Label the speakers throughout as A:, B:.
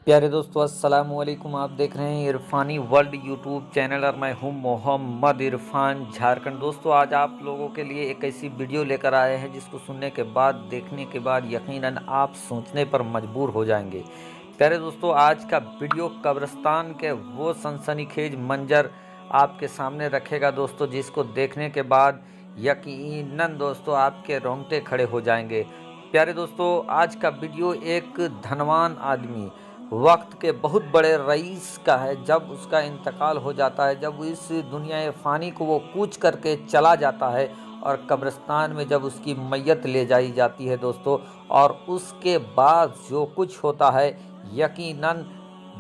A: प्यारे दोस्तों, अस्सलाम वालेकुम। आप देख रहे हैं इरफानी वर्ल्ड यूट्यूब चैनल और मैं हूं मोहम्मद इरफान झारखंड। दोस्तों, आज आप लोगों के लिए एक ऐसी वीडियो लेकर आए हैं जिसको सुनने के बाद, देखने के बाद यकीनन आप सोचने पर मजबूर हो जाएंगे। प्यारे दोस्तों, आज का वीडियो कब्रिस्तान के वो सनसनीखेज मंजर आपके सामने रखेगा दोस्तों, जिसको देखने के बाद यकीनन दोस्तों आपके रोंगटे खड़े हो जाएंगे। प्यारे दोस्तों, आज का वीडियो एक धनवान आदमी, वक्त के बहुत बड़े रईस का है। जब उसका इंतकाल हो जाता है, जब इस दुनिया फ़ानी को वो कूच करके चला जाता है और कब्रिस्तान में जब उसकी मैयत ले जाई जाती है दोस्तों, और उसके बाद जो कुछ होता है यकीनन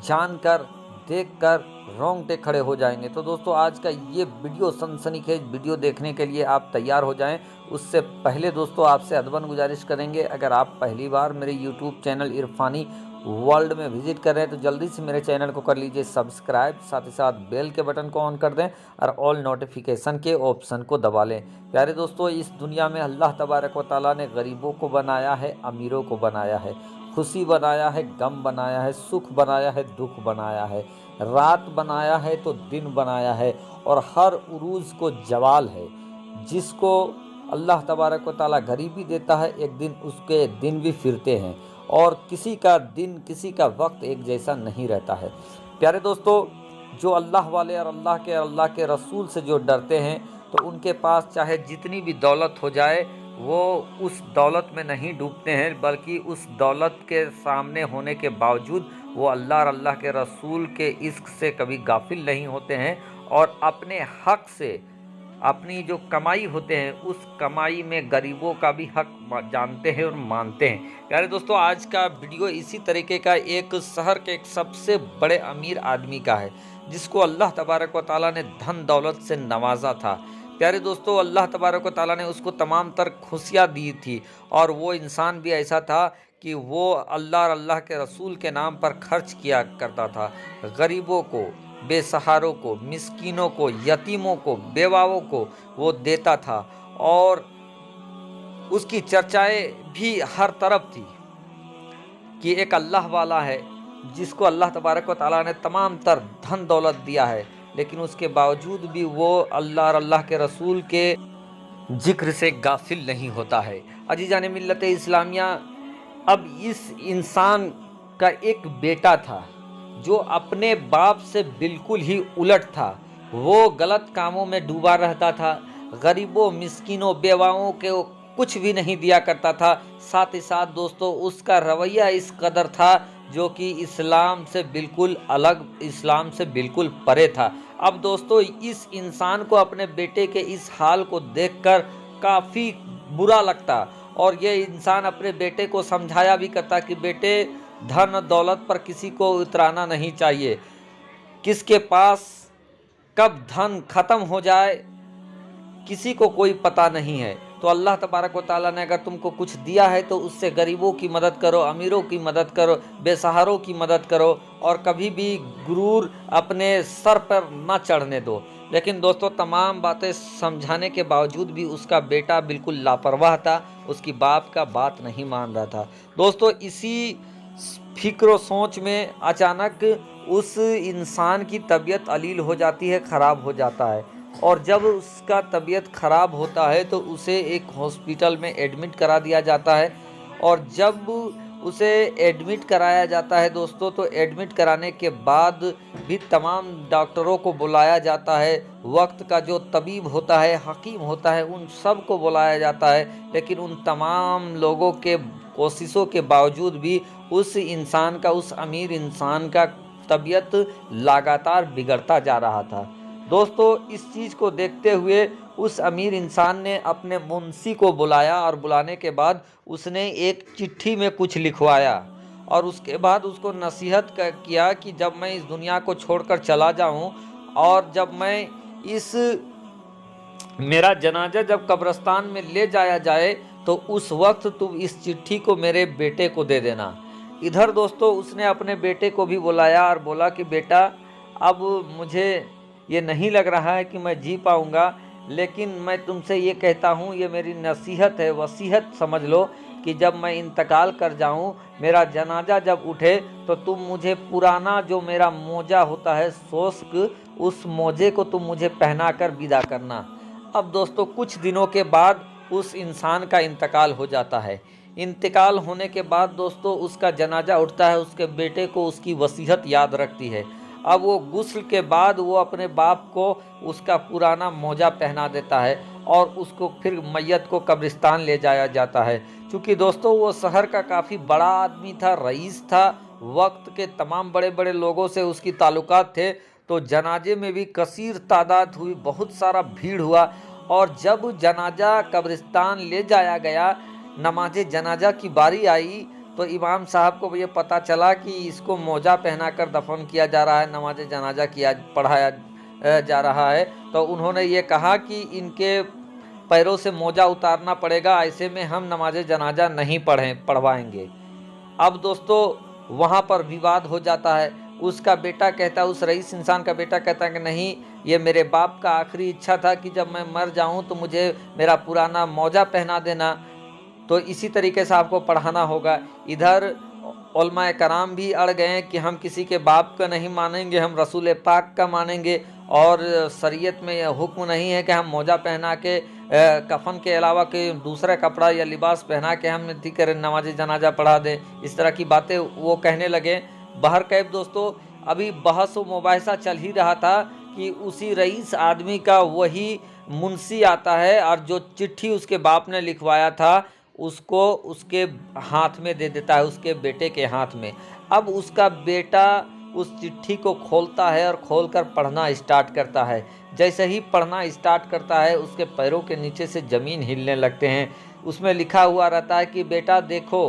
A: जानकर, देखकर रोंगटे खड़े हो जाएंगे। तो दोस्तों, आज का ये वीडियो सनसनीखेज वीडियो देखने के लिए आप तैयार हो जाएं। उससे पहले दोस्तों, आपसे अदबन गुजारिश करेंगे, अगर आप पहली बार मेरे यूट्यूब चैनल इरफानी वर्ल्ड में विजिट कर रहे हैं तो जल्दी से मेरे चैनल को कर लीजिए सब्सक्राइब, साथ ही साथ बेल के बटन को ऑन कर दें और ऑल नोटिफिकेशन के ऑप्शन को दबा लें। प्यारे दोस्तों, इस दुनिया में अल्लाह तबारक व तआला ने गरीबों को बनाया है, अमीरों को बनाया है, खुशी बनाया है, गम बनाया है, सुख बनाया है, दुख बनाया है, रात बनाया है तो दिन बनाया है, और हर उरूज को जवाल है। जिसको अल्लाह तबारक व तआला गरीबी देता है, एक दिन उसके दिन भी फिरते हैं, और किसी का दिन, किसी का वक्त एक जैसा नहीं रहता है। प्यारे दोस्तों, जो अल्लाह वाले और अल्लाह के रसूल से जो डरते हैं, तो उनके पास चाहे जितनी भी दौलत हो जाए, वो उस दौलत में नहीं डूबते हैं, बल्कि उस दौलत के सामने होने के बावजूद वो अल्लाह और अल्लाह के रसूल के इश्क से कभी गाफिल नहीं होते हैं, और अपने हक से अपनी जो कमाई होते हैं उस कमाई में गरीबों का भी हक जानते हैं और मानते हैं। प्यारे दोस्तों, आज का वीडियो इसी तरीके का एक शहर के एक सबसे बड़े अमीर आदमी का है, जिसको अल्लाह तबारक व तआला ने धन दौलत से नवाजा था। प्यारे दोस्तों, अल्लाह तबारक व तआला ने उसको तमाम तर खुशियाँ दी थी, और वो इंसान भी ऐसा था कि वो अल्लाह और अल्लाह के रसूल के नाम पर खर्च किया करता था। गरीबों को, बेसहारों को, मिस्कीनों को, यतीमों को, बेवाओं को वो देता था, और उसकी चर्चाएं भी हर तरफ थी कि एक अल्लाह वाला है जिसको अल्लाह तबारक व तआला ने तमाम तर धन दौलत दिया है, लेकिन उसके बावजूद भी वो अल्लाह और अल्लाह के रसूल के जिक्र से गाफिल नहीं होता है। अजीजान मिल्लत इस्लामिया, अब इस इंसान का एक बेटा था जो अपने बाप से बिल्कुल ही उलट था। वो गलत कामों में डूबा रहता था, गरीबों, मिस्किनों, बेवाओं के वो कुछ भी नहीं दिया करता था। साथ ही साथ दोस्तों, उसका रवैया इस कदर था जो कि इस्लाम से बिल्कुल अलग, इस्लाम से बिल्कुल परे था। अब दोस्तों, इस इंसान को अपने बेटे के इस हाल को देखकर काफ़ी बुरा लगता, और ये इंसान अपने बेटे को समझाया भी करता कि बेटे, धन दौलत पर किसी को उतराना नहीं चाहिए। किसके पास कब धन खत्म हो जाए किसी को कोई पता नहीं है। तो अल्लाह तबारक व तआला ने अगर तुमको कुछ दिया है तो उससे गरीबों की मदद करो, अमीरों की मदद करो, बेसहारों की मदद करो, और कभी भी गुरूर अपने सर पर न चढ़ने दो। लेकिन दोस्तों, तमाम बातें समझाने के बावजूद भी उसका बेटा बिल्कुल लापरवाह था, उसकी बाप का बात नहीं मान रहा था। दोस्तों, इसी फिक्र और सोच में अचानक उस इंसान की तबीयत अलील हो जाती है, ख़राब हो जाता है, और जब उसका तबीयत ख़राब होता है तो उसे एक हॉस्पिटल में एडमिट करा दिया जाता है। और जब उसे एडमिट कराया जाता है दोस्तों, तो एडमिट कराने के बाद भी तमाम डॉक्टरों को बुलाया जाता है, वक्त का जो तबीब होता है, हकीम होता है, उन सब को बुलाया जाता है, लेकिन उन तमाम लोगों के कोशिशों के बावजूद भी उस इंसान का, उस अमीर इंसान का तबीयत लगातार बिगड़ता जा रहा था। दोस्तों, इस चीज़ को देखते हुए उस अमीर इंसान ने अपने मुंशी को बुलाया, और बुलाने के बाद उसने एक चिट्ठी में कुछ लिखवाया, और उसके बाद उसको नसीहत किया कि जब मैं इस दुनिया को छोड़कर चला जाऊं, और जब मैं इस मेरा जनाजा जब कब्रिस्तान में ले जाया जाए, तो उस वक्त तुम इस चिट्ठी को मेरे बेटे को दे देना। इधर दोस्तों, उसने अपने बेटे को भी बुलाया और बोला कि बेटा, अब मुझे ये नहीं लग रहा है कि मैं जी पाऊँगा, लेकिन मैं तुमसे ये कहता हूँ, ये मेरी नसीहत है, वसीयत समझ लो, कि कि जब मैं इंतकाल कर जाऊं, मेरा जनाजा जब उठे, तो तुम मुझे पुराना जो मेरा मोजा होता है शोष्क, उस मोजे को तुम मुझे पहना कर विदा करना। अब दोस्तों कुछ दिनों के बाद उस इंसान का इंतकाल हो जाता है। इंतकाल होने के बाद दोस्तों उसका जनाजा उठता है, उसके बेटे को उसकी वसीयत याद रखती है। अब वो गुस्ल के बाद वो अपने बाप को उसका पुराना मोजा पहना देता है और उसको फिर मैयत को कब्रिस्तान ले जाया जाता है। क्योंकि दोस्तों वो शहर का काफ़ी बड़ा आदमी था, रईस था, वक्त के तमाम बड़े बड़े लोगों से उसकी ताल्लुकात थे। तो जनाजे में भी कसीर तादाद हुई, बहुत सारा भीड़ हुआ। और जब जनाजा कब्रिस्तान ले जाया गया, नमाज जनाजा की बारी आई, तो इमाम साहब को ये पता चला कि इसको मोजा पहनाकर दफन किया जा रहा है, नमाज जनाजा पढ़ाया जा रहा है। तो उन्होंने ये कहा कि इनके पैरों से मोजा उतारना पड़ेगा, ऐसे में हम नमाज जनाजा नहीं पढ़वाएंगे। अब दोस्तों वहाँ पर विवाद हो जाता है। उसका बेटा कहता है, उस रईस इंसान का बेटा कहता है कि नहीं, ये मेरे बाप का आखिरी इच्छा था कि जब मैं मर जाऊँ तो मुझे मेरा पुराना मोजा पहना देना, तो इसी तरीके से आपको पढ़ाना होगा। इधर उलमाए कराम भी अड़ गए हैं कि हम किसी के बाप का नहीं मानेंगे, हम रसूल पाक का मानेंगे, और शरीयत में यह हुक्म नहीं है कि हम मोजा पहना के कफन के अलावा के दूसरा कपड़ा या लिबास पहना के हम नमाज जनाजा पढ़ा दें। इस तरह की बातें वो कहने लगे। बहरकैफ दोस्तों अभी बहस व मुबाहिसा चल ही रहा था कि उसी रईस आदमी का वही मुंशी आता है और जो चिट्ठी उसके बाप ने लिखवाया था उसको उसके हाथ में दे देता है, उसके बेटे के हाथ में। अब उसका बेटा उस चिट्ठी को खोलता है और खोलकर पढ़ना स्टार्ट करता है। जैसे ही पढ़ना स्टार्ट करता है, उसके पैरों के नीचे से ज़मीन हिलने लगते हैं। उसमें लिखा हुआ रहता है कि बेटा देखो,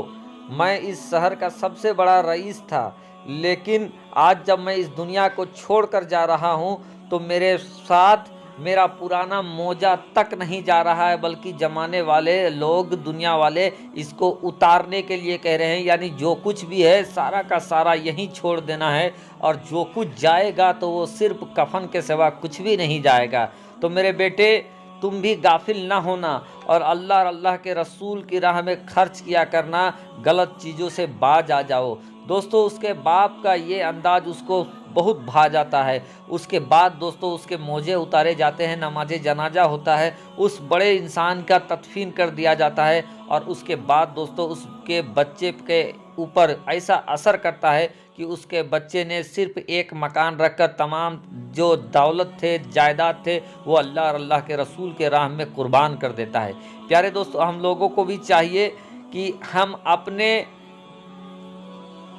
A: मैं इस शहर का सबसे बड़ा रईस था, लेकिन आज जब मैं इस दुनिया को छोड़कर जा रहा हूँ तो मेरे साथ मेरा पुराना मोजा तक नहीं जा रहा है, बल्कि जमाने वाले लोग, दुनिया वाले इसको उतारने के लिए कह रहे हैं। यानी जो कुछ भी है सारा का सारा यहीं छोड़ देना है, और जो कुछ जाएगा तो वो सिर्फ कफन के सिवा कुछ भी नहीं जाएगा। तो मेरे बेटे तुम भी गाफिल ना होना और अल्लाह और अल्लाह के रसूल की राह में खर्च किया करना, गलत चीज़ों से बाज आ जाओ। दोस्तों उसके बाप का ये अंदाज उसको बहुत भा जाता है। उसके बाद दोस्तों उसके मोजे उतारे जाते हैं, नमाज जनाजा होता है, उस बड़े इंसान का तदफीन कर दिया जाता है। और उसके बाद दोस्तों उसके बच्चे के ऊपर ऐसा असर करता है कि उसके बच्चे ने सिर्फ एक मकान रखकर तमाम जो दौलत थे, जायदाद थे, वो अल्लाह और अल्लाह के रसूल के राह में कुर्बान कर देता है। प्यारे दोस्तों हम लोगों को भी चाहिए कि हम अपने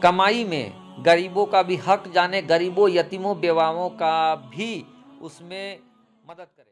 A: कमाई में गरीबों का भी हक जाने, गरीबों, यतीमों, बेवाओं का भी उसमें मदद करें।